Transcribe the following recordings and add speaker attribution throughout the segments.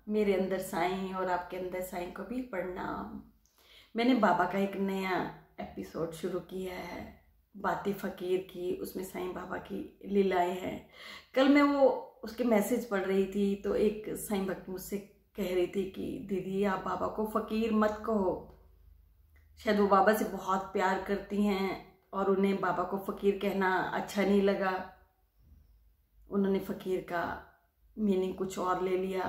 Speaker 1: मेरे अंदर साईं और आपके अंदर साईं को भी प्रणाम। मैंने बाबा का एक नया एपिसोड शुरू किया है, बातें फ़कीर की। उसमें साईं बाबा की लीलाएं हैं। कल मैं वो उसके मैसेज पढ़ रही थी तो एक साईं भक्त मुझसे कह रही थी कि दीदी आप बाबा को फ़कीर मत कहो। शायद वो बाबा से बहुत प्यार करती हैं और उन्हें बाबा को फ़कीर कहना अच्छा नहीं लगा। उन्होंने फ़कीर का मीनिंग कुछ और ले लिया।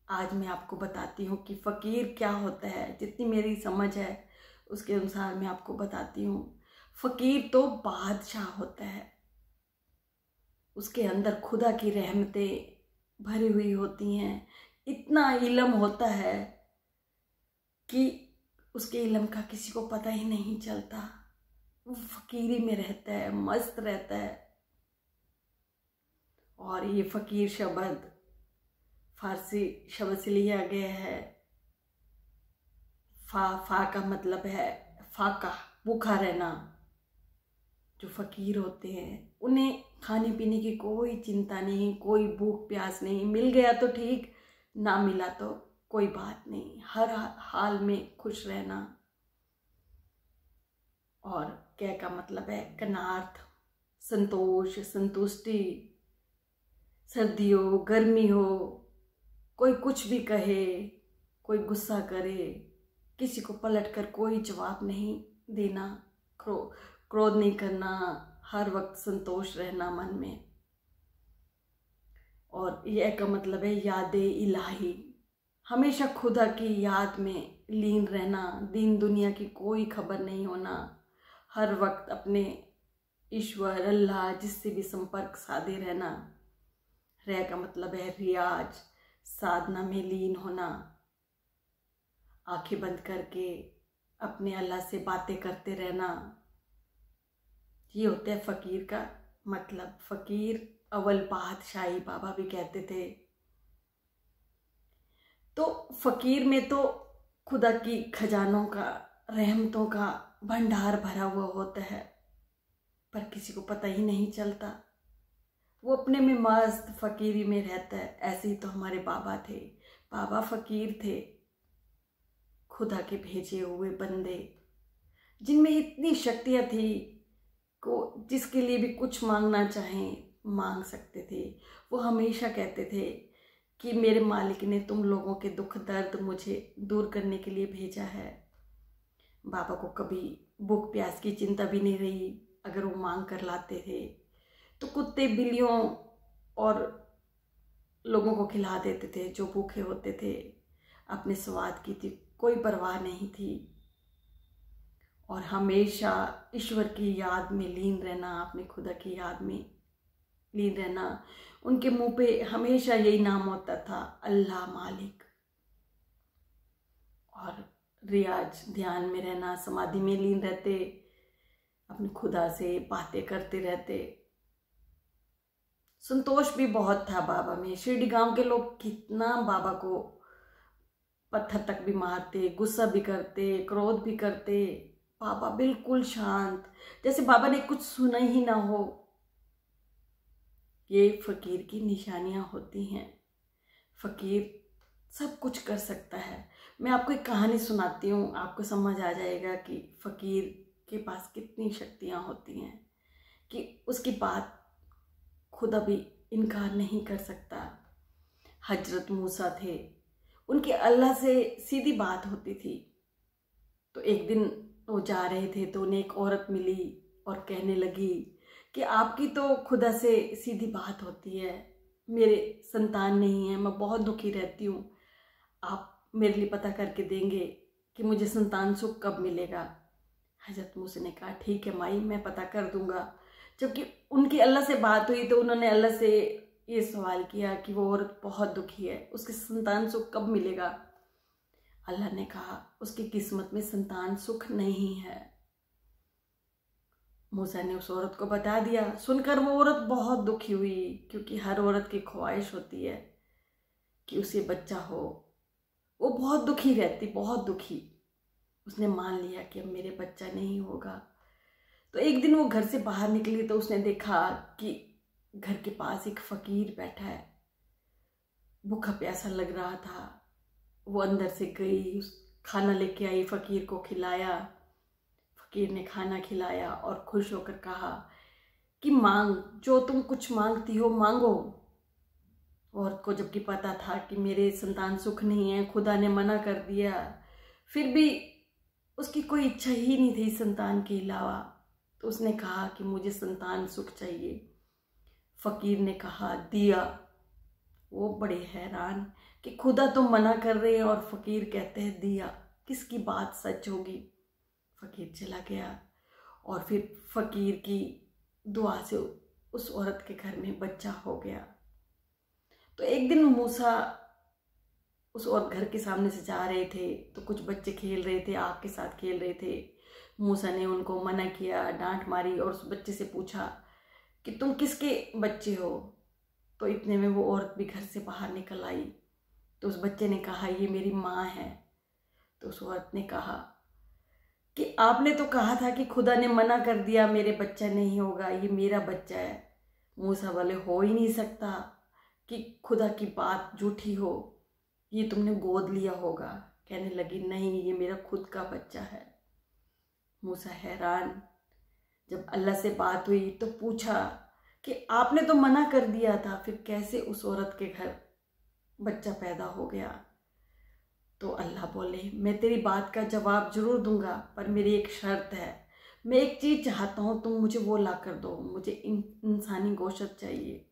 Speaker 1: आज मैं आपको बताती हूँ कि फ़कीर क्या होता है। जितनी मेरी समझ है उसके अनुसार मैं आपको बताती हूँ। फ़कीर तो बादशाह होता है, उसके अंदर खुदा की रहमतें भरी हुई होती हैं। इतना इल्म होता है कि उसके इल्म का किसी को पता ही नहीं चलता। वो फ़कीरी में रहता है, मस्त रहता है। और ये फ़कीर शब्द फारसी शब्द से लिया गया है। फा का मतलब है फाका, भूखा रहना। जो फ़कीर होते हैं उन्हें खाने पीने की कोई चिंता नहीं, कोई भूख प्यास नहीं। मिल गया तो ठीक, ना मिला तो कोई बात नहीं, हर हाल में खुश रहना। और क्या का मतलब है कनार्थ, संतोष, संतुष्टि। सर्दी हो गर्मी हो, कोई कुछ भी कहे, कोई गुस्सा करे, किसी को पलट कर कोई जवाब नहीं देना, क्रोध नहीं करना, हर वक्त संतोष रहना मन में। और यह का मतलब है याद इलाही, हमेशा खुदा की याद में लीन रहना। दीन दुनिया की कोई खबर नहीं होना, हर वक्त अपने ईश्वर अल्लाह जिससे भी संपर्क साधे रहना। रह का मतलब है रियाज, साधना में लीन होना। आंखें बंद करके अपने अल्लाह से बातें करते रहना। ये होता है फ़कीर का मतलब। फ़कीर अव्वल बादशाही बाबा भी कहते थे। तो फ़कीर में तो खुदा की खजानों का, रहमतों का भंडार भरा हुआ होता है, पर किसी को पता ही नहीं चलता। वो अपने में मस्त फ़कीरी में रहता है। ऐसे ही तो हमारे बाबा थे। बाबा फ़कीर थे, खुदा के भेजे हुए बंदे, जिनमें इतनी शक्तियाँ थी को जिसके लिए भी कुछ मांगना चाहें मांग सकते थे। वो हमेशा कहते थे कि मेरे मालिक ने तुम लोगों के दुख दर्द मुझे दूर करने के लिए भेजा है। बाबा को कभी भूख प्यास की चिंता भी नहीं रही। अगर वो मांग कर लाते थे तो कुत्ते बिल्लियों और लोगों को खिला देते थे जो भूखे होते थे। अपने स्वाद की थी कोई परवाह नहीं थी। और हमेशा ईश्वर की याद में लीन रहना, अपने खुदा की याद में लीन रहना। उनके मुंह पे हमेशा यही नाम होता था, अल्लाह मालिक। और रियाज, ध्यान में रहना, समाधि में लीन रहते, अपने खुदा से बातें करते रहते। संतोष भी बहुत था बाबा में। शिरडी गांव के लोग कितना बाबा को पत्थर तक भी मारते, गुस्सा भी करते, क्रोध भी करते। बाबा बिल्कुल शांत, जैसे बाबा ने कुछ सुना ही ना हो। ये फ़कीर की निशानियां होती हैं। फ़कीर सब कुछ कर सकता है। मैं आपको एक कहानी सुनाती हूँ, आपको समझ आ जाएगा कि फ़कीर के पास कितनी शक्तियाँ होती हैं कि उसकी बात खुदा भी इनकार नहीं कर सकता। हजरत मूसा थे, उनके अल्लाह से सीधी बात होती थी। तो एक दिन वो जा रहे थे तो उन्हें एक औरत मिली और कहने लगी कि आपकी तो खुदा से सीधी बात होती है, मेरे संतान नहीं है, मैं बहुत दुखी रहती हूँ, आप मेरे लिए पता करके देंगे कि मुझे संतान सुख कब मिलेगा। हजरत मूसा ने कहा ठीक है माई, मैं पता कर दूंगा। जबकि उनकी अल्लाह से बात हुई तो उन्होंने अल्लाह से ये सवाल किया कि वो औरत बहुत दुखी है, उसके संतान सुख कब मिलेगा। अल्लाह ने कहा उसकी किस्मत में संतान सुख नहीं है। मूसा ने उस औरत को बता दिया। सुनकर वो औरत बहुत दुखी हुई, क्योंकि हर औरत की ख्वाहिश होती है कि उसे बच्चा हो। वो बहुत दुखी रहती, बहुत दुखी। उसने मान लिया कि अब मेरे बच्चा नहीं होगा। तो एक दिन वो घर से बाहर निकली तो उसने देखा कि घर के पास एक फ़कीर बैठा है। भूखा प्यासा लग रहा था। वो अंदर से गई, खाना लेके आई, फ़कीर को खिलाया। फ़कीर ने खाना खिलाया और खुश होकर कहा कि मांग, जो तुम कुछ मांगती हो मांगो। औरत को जबकि पता था कि मेरे संतान सुख नहीं है, खुदा ने मना कर दिया, फिर भी उसकी कोई इच्छा ही नहीं थी संतान के अलावा। तो उसने कहा कि मुझे संतान सुख चाहिए। फ़कीर ने कहा दिया। वो बड़े हैरान कि खुदा तो मना कर रहे हैं और फ़कीर कहते हैं दिया, किसकी बात सच होगी। फ़कीर चला गया और फिर फ़कीर की दुआ से उस औरत के घर में बच्चा हो गया। तो एक दिन मूसा उस औरत घर के सामने से जा रहे थे, तो कुछ बच्चे खेल रहे थे, आग के साथ खेल रहे थे। मूसा ने उनको मना किया, डांट मारी और उस बच्चे से पूछा कि तुम किसके बच्चे हो। तो इतने में वो औरत भी घर से बाहर निकल आई। तो उस बच्चे ने कहा ये मेरी माँ है। तो उस औरत ने कहा कि आपने तो कहा था कि खुदा ने मना कर दिया, मेरे बच्चा नहीं होगा, ये मेरा बच्चा है। मूसा बोले हो ही नहीं सकता कि खुदा की बात झूठी हो, ये तुमने गोद लिया होगा। कहने लगी नहीं, ये मेरा खुद का बच्चा है। मूसा हैरान। जब अल्लाह से बात हुई तो पूछा कि आपने तो मना कर दिया था, फिर कैसे उस औरत के घर बच्चा पैदा हो गया। तो अल्लाह बोले मैं तेरी बात का जवाब जरूर दूंगा, पर मेरी एक शर्त है। मैं एक चीज़ चाहता हूँ, तुम मुझे वो ला कर दो, मुझे इंसानी गोश्त चाहिए।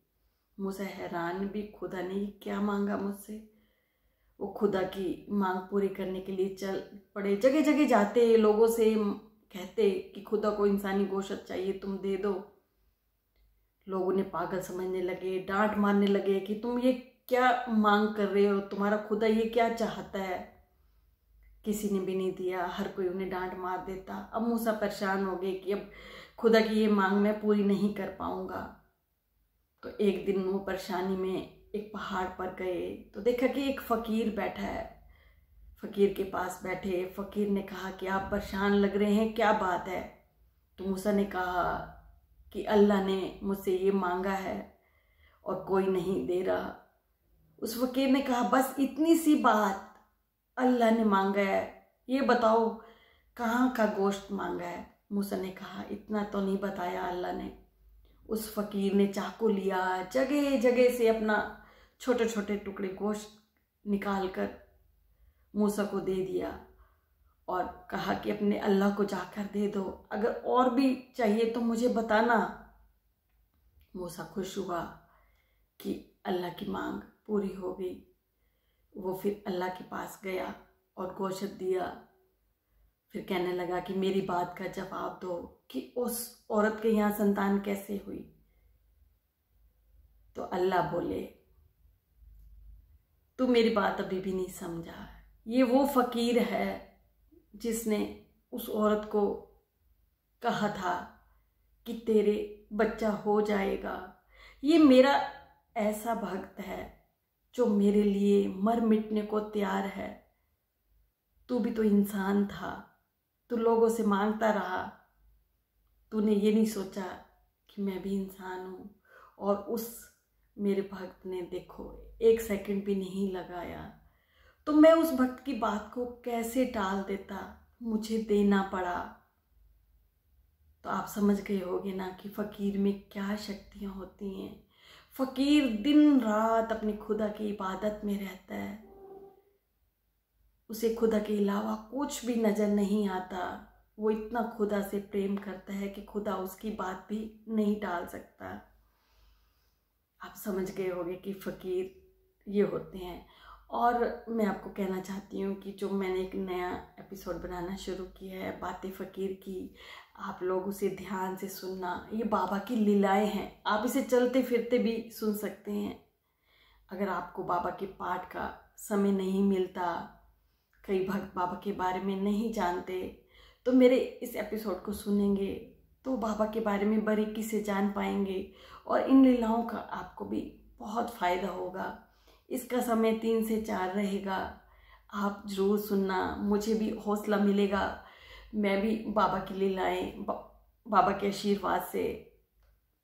Speaker 1: मूसा हैरान भी, खुदा ने क्या मांगा मुझसे। वो खुदा की मांग पूरी करने के लिए चल पड़े। जगह जगह जाते, लोगों से कहते कि खुदा को इंसानी गोश्त चाहिए, तुम दे दो। लोग उन्हें पागल समझने लगे, डांट मारने लगे कि तुम ये क्या मांग कर रहे हो, तुम्हारा खुदा ये क्या चाहता है। किसी ने भी नहीं दिया, हर कोई उन्हें डांट मार देता। अब मूसा परेशान हो गए कि अब खुदा की ये मांग मैं पूरी नहीं कर पाऊंगा। तो एक दिन वो परेशानी में एक पहाड़ पर गए तो देखा कि एक फ़कीर बैठा है। फ़कीर के पास बैठे, फ़कीर ने कहा कि आप परेशान लग रहे हैं, क्या बात है। तो मूसा ने कहा कि अल्लाह ने मुझसे ये मांगा है और कोई नहीं दे रहा। उस फ़कीर ने कहा बस इतनी सी बात अल्लाह ने मांगा है, ये बताओ कहाँ का गोश्त मांगा है। मूसा ने कहा इतना तो नहीं बताया अल्लाह ने। उस फ़कीर ने चाकू लिया, जगह जगह से अपना छोटे छोटे टुकड़े गोश्त निकाल कर मूसा को दे दिया और कहा कि अपने अल्लाह को जाकर दे दो, अगर और भी चाहिए तो मुझे बताना। मूसा खुश हुआ कि अल्लाह की मांग पूरी हो गई। वो फिर अल्लाह के पास गया और गोश्त दिया। फिर कहने लगा कि मेरी बात का जवाब दो कि उस औरत के यहाँ संतान कैसे हुई। तो अल्लाह बोले तू मेरी बात अभी भी नहीं समझा। ये वो फ़कीर है जिसने उस औरत को कहा था कि तेरे बच्चा हो जाएगा। ये मेरा ऐसा भक्त है जो मेरे लिए मर मिटने को तैयार है। तू भी तो इंसान था, तू लोगों से मांगता रहा, तूने ये नहीं सोचा कि मैं भी इंसान हूँ। और उस मेरे भक्त ने देखो 1 सेकंड भी नहीं लगाया, तो मैं उस भक्त की बात को कैसे टाल देता, मुझे देना पड़ा। तो आप समझ गए होगे ना कि फ़कीर में क्या शक्तियाँ होती हैं। फ़कीर दिन रात अपने खुदा की इबादत में रहता है, उसे खुदा के अलावा कुछ भी नज़र नहीं आता। वो इतना खुदा से प्रेम करता है कि खुदा उसकी बात भी नहीं टाल सकता। आप समझ गए होंगे कि फ़कीर ये होते हैं। और मैं आपको कहना चाहती हूँ कि जो मैंने एक नया एपिसोड बनाना शुरू किया है बातें फ़कीर की, आप लोग उसे ध्यान से सुनना। ये बाबा की लीलाएं हैं, आप इसे चलते फिरते भी सुन सकते हैं। अगर आपको बाबा के पाठ का समय नहीं मिलता, कई भक्त बाबा के बारे में नहीं जानते, तो मेरे इस एपिसोड को सुनेंगे तो बाबा के बारे में बारीकी से जान पाएंगे और इन लीलाओं का आपको भी बहुत फ़ायदा होगा। इसका समय 3 से 4 रहेगा, आप ज़रूर सुनना, मुझे भी हौसला मिलेगा। मैं भी बाबा की लीलाएं, बाबा के आशीर्वाद से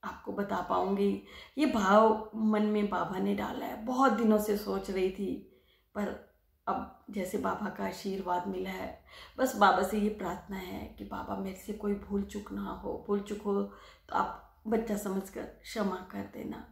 Speaker 1: आपको बता पाऊंगी। ये भाव मन में बाबा ने डाला है, बहुत दिनों से सोच रही थी, पर अब जैसे बाबा का आशीर्वाद मिला है, बस बाबा से ये प्रार्थना है कि बाबा मेरे से कोई भूल चूक ना हो, भूल चूक हो तो आप बच्चा समझकर क्षमा कर देना।